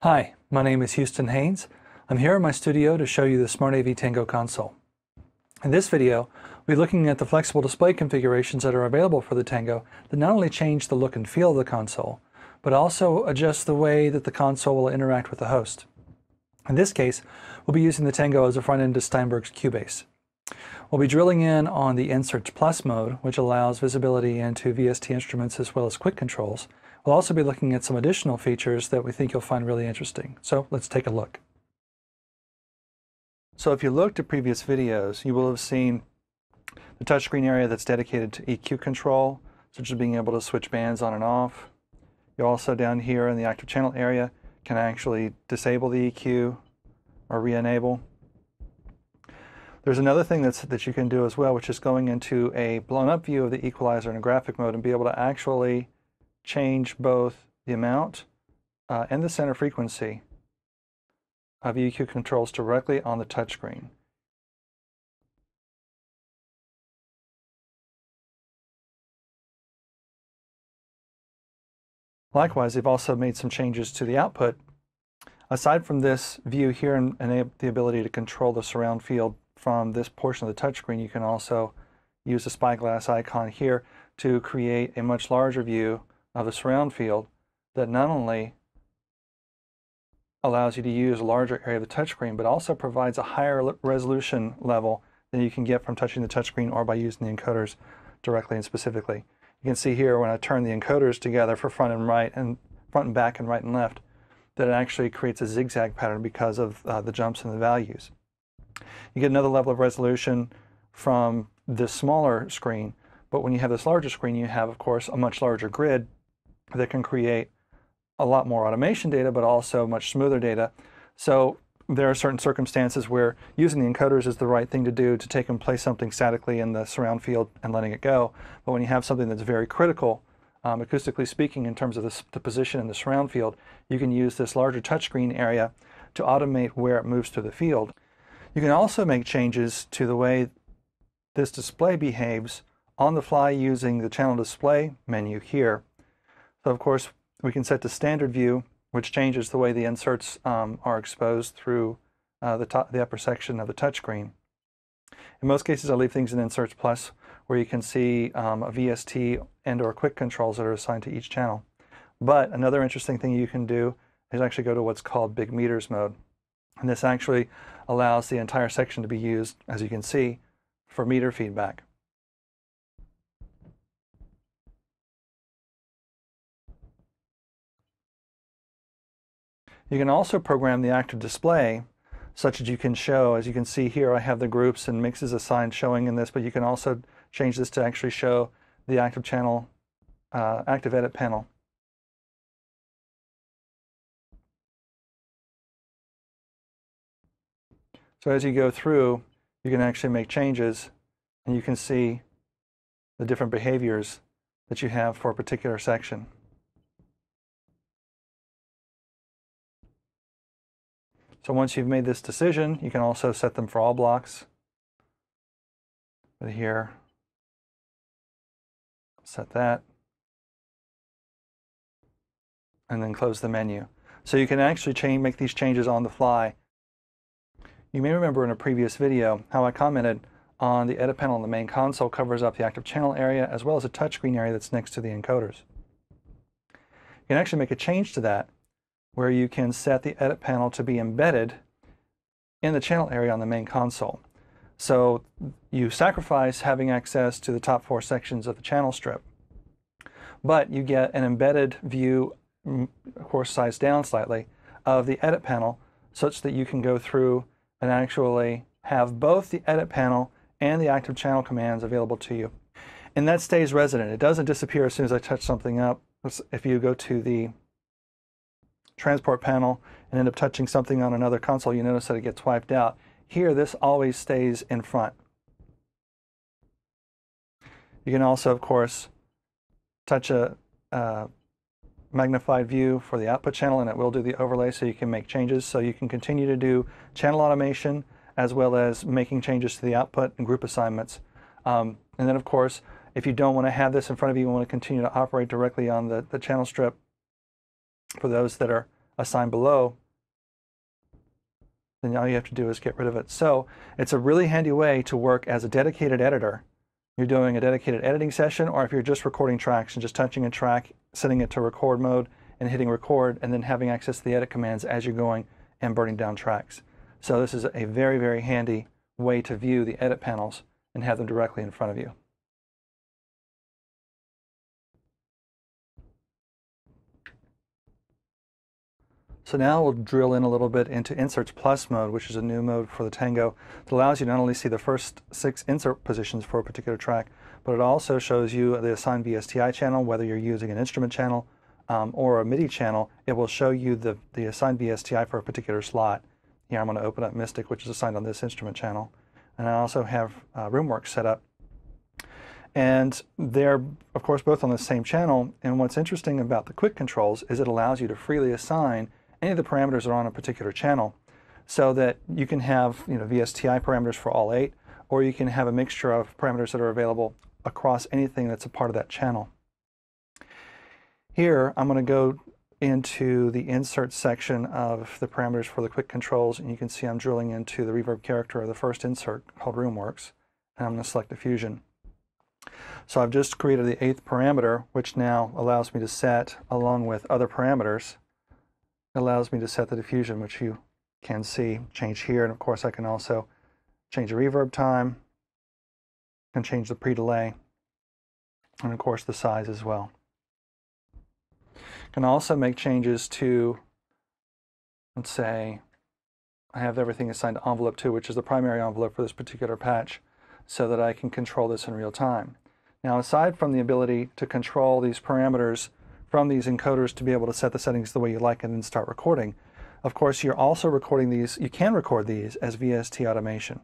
Hi, my name is Houston Haynes. I'm here in my studio to show you the Smart AV Tango console. In this video, we'll be looking at the flexible display configurations that are available for the Tango that not only change the look and feel of the console, but also adjust the way that the console will interact with the host. In this case, we'll be using the Tango as a front end to Steinberg's Cubase. We'll be drilling in on the Inserts Plus mode, which allows visibility into VST instruments as well as quick controls. We'll also be looking at some additional features that we think you'll find really interesting. So let's take a look. So if you looked at previous videos, you will have seen the touchscreen area that's dedicated to EQ control, such as being able to switch bands on and off. You also down here in the active channel area can actually disable the EQ or re-enable. There's another thing that you can do as well, which is going into a blown up view of the equalizer in a graphic mode and be able to actually change both the amount and the center frequency of EQ controls directly on the touchscreen. Likewise, they've also made some changes to the output. Aside from this view here and the ability to control the surround field from this portion of the touchscreen, you can also use the spyglass icon here to create a much larger view of the surround field that not only allows you to use a larger area of the touchscreen, but also provides a higher resolution level than you can get from touching the touchscreen or by using the encoders directly and specifically. You can see here when I turn the encoders together for front and back and right and left, that it actually creates a zigzag pattern because of the jumps in the values. You get another level of resolution from this smaller screen, but when you have this larger screen, you have, of course, a much larger grid that can create a lot more automation data, but also much smoother data. So there are certain circumstances where using the encoders is the right thing to do to take and place something statically in the surround field and letting it go. But when you have something that's very critical, acoustically speaking, in terms of the position in the surround field, you can use this larger touchscreen area to automate where it moves through the field. You can also make changes to the way this display behaves on the fly using the channel display menu here. So of course, we can set to standard view, which changes the way the inserts are exposed through the upper section of the touchscreen. In most cases, I leave things in Inserts Plus, where you can see a VST and or quick controls that are assigned to each channel. But another interesting thing you can do is actually go to what's called Big Meters mode. And this actually allows the entire section to be used, as you can see, for meter feedback. You can also program the active display such that you can show, as you can see here, I have the groups and mixes assigned showing in this, but you can also change this to actually show the active channel, active edit panel. So as you go through, you can actually make changes and you can see the different behaviors that you have for a particular section. So once you've made this decision, you can also set them for all blocks. But here, set that, and then close the menu. So you can actually make these changes on the fly. You may remember in a previous video how I commented on the edit panel on the main console covers up the active channel area as well as a touchscreen area that's next to the encoders. You can actually make a change to that, where you can set the edit panel to be embedded in the channel area on the main console. So you sacrifice having access to the top 4 sections of the channel strip, but you get an embedded view, of course sized down slightly, of the edit panel such that you can go through and actually have both the edit panel and the active channel commands available to you. And that stays resident. It doesn't disappear as soon as I touch something up. If you go to the transport panel and end up touching something on another console, you notice that it gets wiped out. Here, this always stays in front. You can also, of course, touch a magnified view for the output channel, and it will do the overlay so you can make changes. So you can continue to do channel automation as well as making changes to the output and group assignments. And then, of course, if you don't want to have this in front of you, you want to continue to operate directly on the channel strip, for those that are assigned below, then all you have to do is get rid of it. So it's a really handy way to work as a dedicated editor. You're doing a dedicated editing session, or if you're just recording tracks and just touching a track, setting it to record mode and hitting record, and then having access to the edit commands as you're going and burning down tracks. So this is a very, very handy way to view the edit panels and have them directly in front of you. So now we'll drill in a little bit into Inserts Plus mode, which is a new mode for the Tango that allows you to not only see the first 6 insert positions for a particular track, but it also shows you the assigned VSTI channel, whether you're using an instrument channel or a MIDI channel. It will show you the assigned VSTI for a particular slot. Here I'm going to open up Mystic, which is assigned on this instrument channel. And I also have RoomWorks set up. And they're, of course, both on the same channel. And what's interesting about the quick controls is it allows you to freely assign any of the parameters that are on a particular channel, so that you can have VSTI parameters for all 8, or you can have a mixture of parameters that are available across anything that's a part of that channel. Here I'm going to go into the insert section of the parameters for the quick controls, and you can see I'm drilling into the reverb character of the first insert called RoomWorks, and I'm going to select Diffusion. So I've just created the 8th parameter, which now allows me to set, along with other parameters, allows me to set the diffusion, which you can see change here. And of course I can also change the reverb time and change the pre-delay, and of course the size as well. Can also make changes to, let's say I have everything assigned to envelope 2, which is the primary envelope for this particular patch, so that I can control this in real time. Now, aside from the ability to control these parameters from these encoders to be able to set the settings the way you like and then start recording, of course you're also recording these, you can record these as VST automation.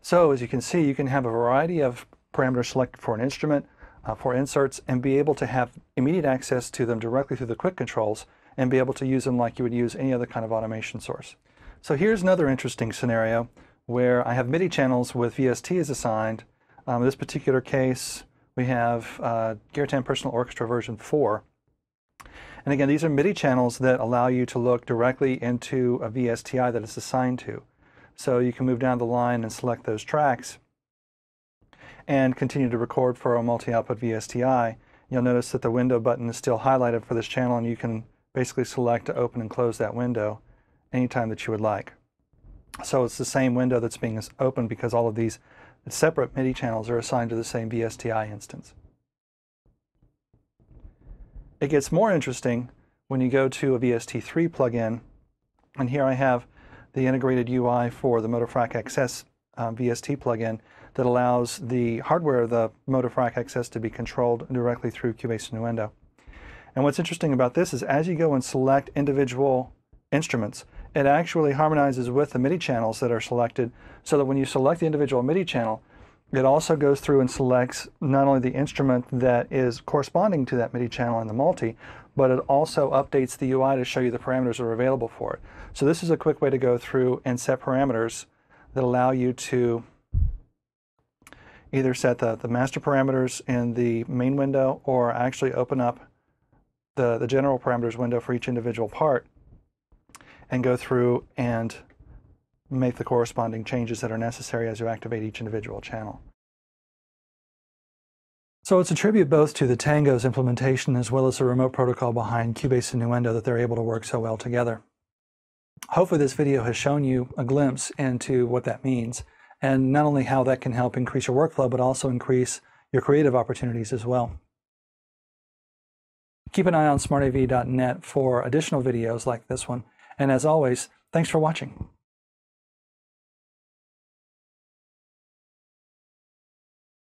So as you can see, you can have a variety of parameters selected for an instrument, for inserts, and be able to have immediate access to them directly through the quick controls and be able to use them like you would use any other kind of automation source. So here's another interesting scenario where I have MIDI channels with VST as assigned. In this particular case, we have Gear10 Personal Orchestra version 4. And again, these are MIDI channels that allow you to look directly into a VSTI that it's assigned to. So you can move down the line and select those tracks and continue to record for a multi-output VSTI. You'll notice that the window button is still highlighted for this channel, and you can basically select to open and close that window anytime that you would like. So it's the same window that's being opened because all of these separate MIDI channels are assigned to the same VSTI instance. It gets more interesting when you go to a VST3 plugin, and here I have the integrated UI for the Motorfrac XS VST plugin that allows the hardware of the Motorfrac XS to be controlled directly through Cubase Nuendo. And what's interesting about this is as you go and select individual instruments, it actually harmonizes with the MIDI channels that are selected, so that when you select the individual MIDI channel, it also goes through and selects not only the instrument that is corresponding to that MIDI channel in the multi, but it also updates the UI to show you the parameters that are available for it. So this is a quick way to go through and set parameters that allow you to either set the master parameters in the main window, or actually open up the general parameters window for each individual part and go through and make the corresponding changes that are necessary as you activate each individual channel. So it's a tribute both to the Tango's implementation as well as the remote protocol behind Cubase and Nuendo that they're able to work so well together. Hopefully this video has shown you a glimpse into what that means, and not only how that can help increase your workflow, but also increase your creative opportunities as well. Keep an eye on smartav.net for additional videos like this one. And as always, thanks for watching.